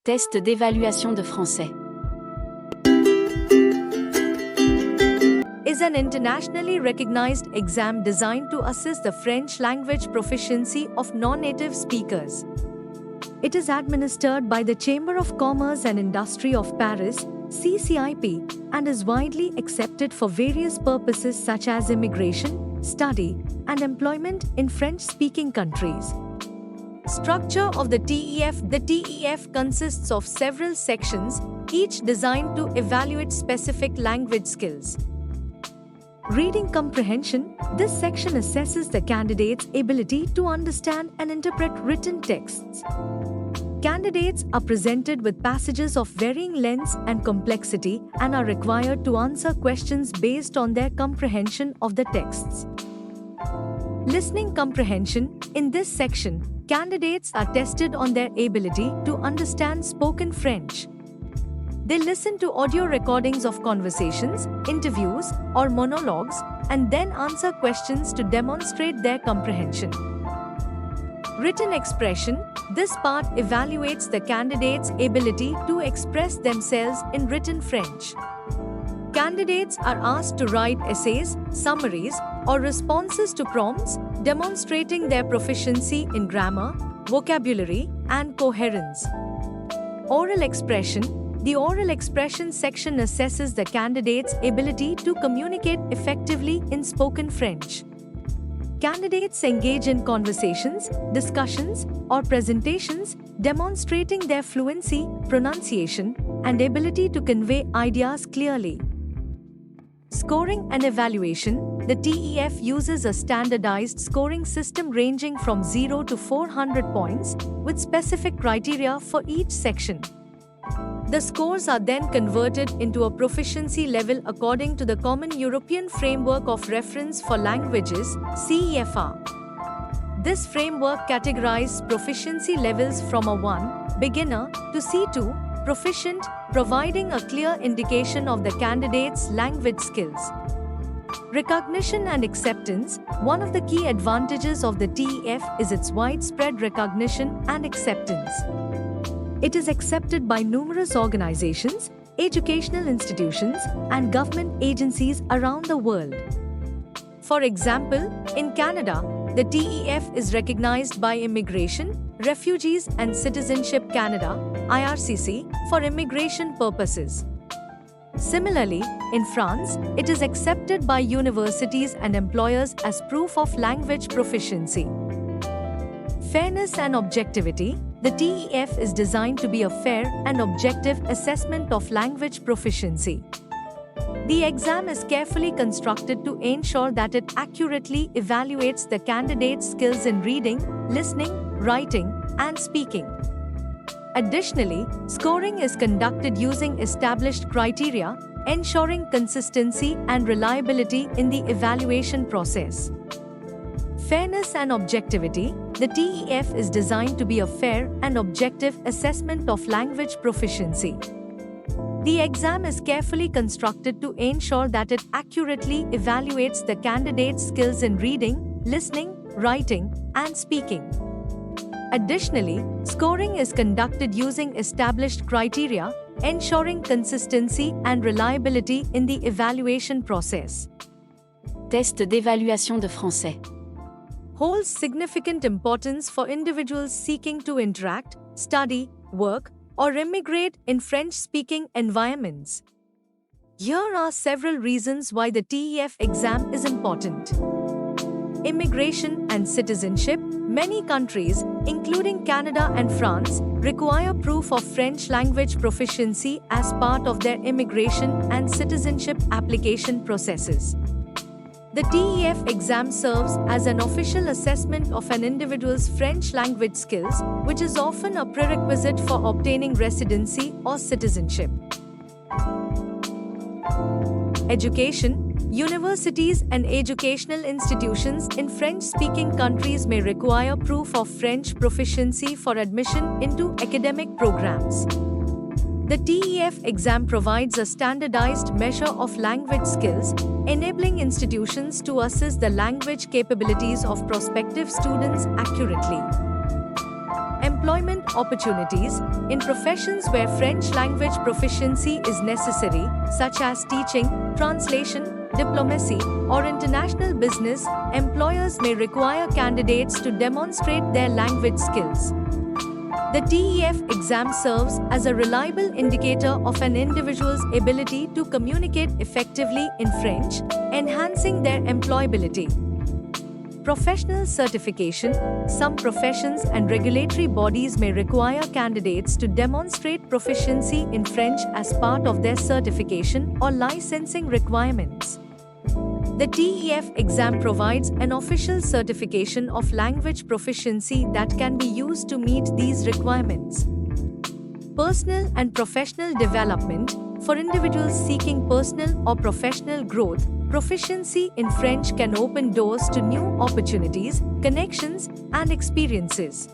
Test d'évaluation de français. Is an internationally recognized exam designed to assess the French language proficiency of non-native speakers. It is administered by the Chamber of Commerce and Industry of Paris, CCIP, and is widely accepted for various purposes such as immigration, study, and employment in French-speaking countries. Structure of the TEF. The TEF consists of several sections, each designed to evaluate specific language skills. Reading comprehension. This section assesses the candidate's ability to understand and interpret written texts. Candidates are presented with passages of varying lengths and complexity and are required to answer questions based on their comprehension of the texts. Listening comprehension. In this section, candidates are tested on their ability to understand spoken French. They listen to audio recordings of conversations, interviews, or monologues, and then answer questions to demonstrate their comprehension. Written expression. This part evaluates the candidate's ability to express themselves in written French. Candidates are asked to write essays, summaries, or responses to prompts, demonstrating their proficiency in grammar, vocabulary, and coherence. Oral expression. The oral expression section assesses the candidate's ability to communicate effectively in spoken French. Candidates engage in conversations, discussions, or presentations, demonstrating their fluency, pronunciation, and ability to convey ideas clearly. Scoring and evaluation. The TEF uses a standardized scoring system ranging from 0 to 400 points, with specific criteria for each section. The scores are then converted into a proficiency level according to the Common European Framework of Reference for Languages (CEFR). This framework categorizes proficiency levels from a 1, beginner, to C2, proficient, providing a clear indication of the candidate's language skills. Recognition and acceptance. One of the key advantages of the TEF is its widespread recognition and acceptance. It is accepted by numerous organizations, educational institutions, and government agencies around the world. For example, in Canada, the TEF is recognized by Immigration, Refugees and Citizenship Canada (IRCC) for immigration purposes. Similarly, in France, it is accepted by universities and employers as proof of language proficiency. Fairness and objectivity. The TEF is designed to be a fair and objective assessment of language proficiency. The exam is carefully constructed to ensure that it accurately evaluates the candidate's skills in reading, listening, writing, and speaking. Additionally, scoring is conducted using established criteria, ensuring consistency and reliability in the evaluation process. Fairness and objectivity. The TEF is designed to be a fair and objective assessment of language proficiency. The exam is carefully constructed to ensure that it accurately evaluates the candidate's skills in reading, listening, writing, and speaking. Additionally, scoring is conducted using established criteria, ensuring consistency and reliability in the evaluation process. Test d'évaluation de français. Holds significant importance for individuals seeking to interact, study, work, or immigrate in French-speaking environments. Here are several reasons why the TEF exam is important. Immigration and citizenship. Many countries, including Canada and France, require proof of French language proficiency as part of their immigration and citizenship application processes. The TEF exam serves as an official assessment of an individual's French language skills, which is often a prerequisite for obtaining residency or citizenship. Education. Universities and educational institutions in French-speaking countries may require proof of French proficiency for admission into academic programs. The TEF exam provides a standardized measure of language skills, enabling institutions to assess the language capabilities of prospective students accurately. Employment opportunities. In professions where French language proficiency is necessary, such as teaching, translation, diplomacy, or international business, employers may require candidates to demonstrate their language skills. The TEF exam serves as a reliable indicator of an individual's ability to communicate effectively in French, enhancing their employability. Professional certification. Some professions and regulatory bodies may require candidates to demonstrate proficiency in French as part of their certification or licensing requirements. The TEF exam provides an official certification of language proficiency that can be used to meet these requirements. Personal and professional development. For individuals seeking personal or professional growth, proficiency in French can open doors to new opportunities, connections, and experiences.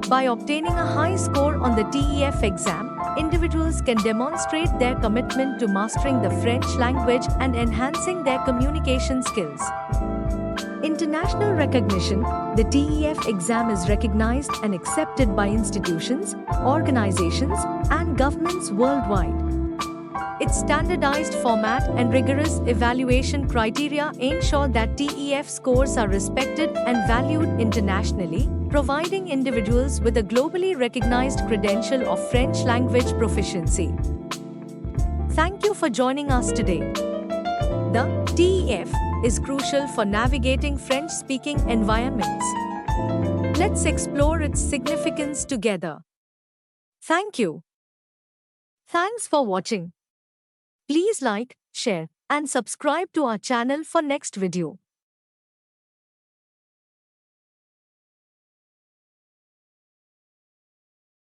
By obtaining a high score on the TEF exam, individuals can demonstrate their commitment to mastering the French language and enhancing their communication skills. International recognition. The TEF exam is recognized and accepted by institutions, organizations, and governments worldwide. Its standardized format and rigorous evaluation criteria ensure that TEF scores are respected and valued internationally, providing individuals with a globally recognized credential of French language proficiency. Thank you for joining us today. The TEF is crucial for navigating French-speaking environments. Let's explore its significance together. Thank you. Thanks for watching. Please like, share, and subscribe to our channel for next video.